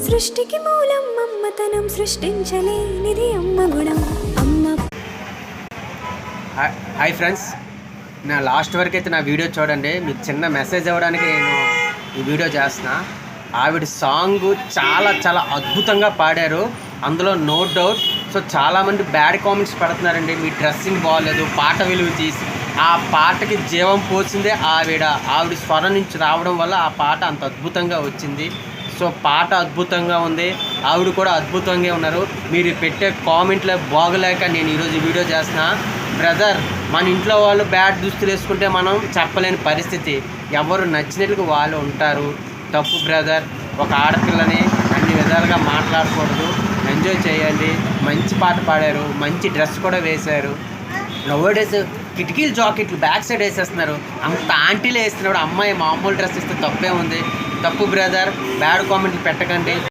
సృష్టికి మూలం అమ్మతనం సృష్టించలేనిది అమ్మ గుణం అమ్మ. హాయ్ ఫ్రెండ్స్, నా లాస్ట్ వరకు అయితే నా వీడియో చూడండి. మీకు చిన్న మెసేజ్ ఇవ్వడానికి నేను ఈ వీడియో చేస్తున్నా. ఆవిడ సాంగ్ చాలా చాలా అద్భుతంగా పాడారు, అందులో నో డౌట్. సో చాలామంది బ్యాడ్ కామెంట్స్ పెడుతున్నారండి, మీ డ్రెస్సింగ్ బాగాలేదు, పాట విలువ తీసి. ఆ పాటకి జీవం పోసిందే ఆవిడ స్వరం నుంచి రావడం వల్ల ఆ పాట అంత అద్భుతంగా వచ్చింది. సో పాట అద్భుతంగా ఉంది, ఆవిడ కూడా అద్భుతంగా ఉన్నారు. మీరు పెట్టే కామెంట్లే బాగలేక నేను ఈరోజు వీడియో చేస్తున్నా. బ్రదర్, మన ఇంట్లో వాళ్ళు బ్యాడ్ దుస్తులు వేసుకుంటే మనం చెప్పలేని పరిస్థితి. ఎవరు నచ్చినట్లుగా వాళ్ళు ఉంటారు. తప్పు బ్రదర్. ఒక ఆడపిల్లని అన్ని విధాలుగా మాట్లాడకూడదు, ఎంజాయ్ చేయండి. మంచి పాట పాడారు, మంచి డ్రెస్ కూడా వేశారు. నోడేస్ కిటికీలు జాకెట్లు బ్యాక్ సైడ్ వేసేస్తున్నారు, అంత ఆంటీలు వేస్తున్నారు. అమ్మాయి మామూలు డ్రెస్ ఇస్తే తప్పే ఉంది. తప్పు బ్రదర్, బ్యాడ్ కామెంట్లు పెట్టకండి.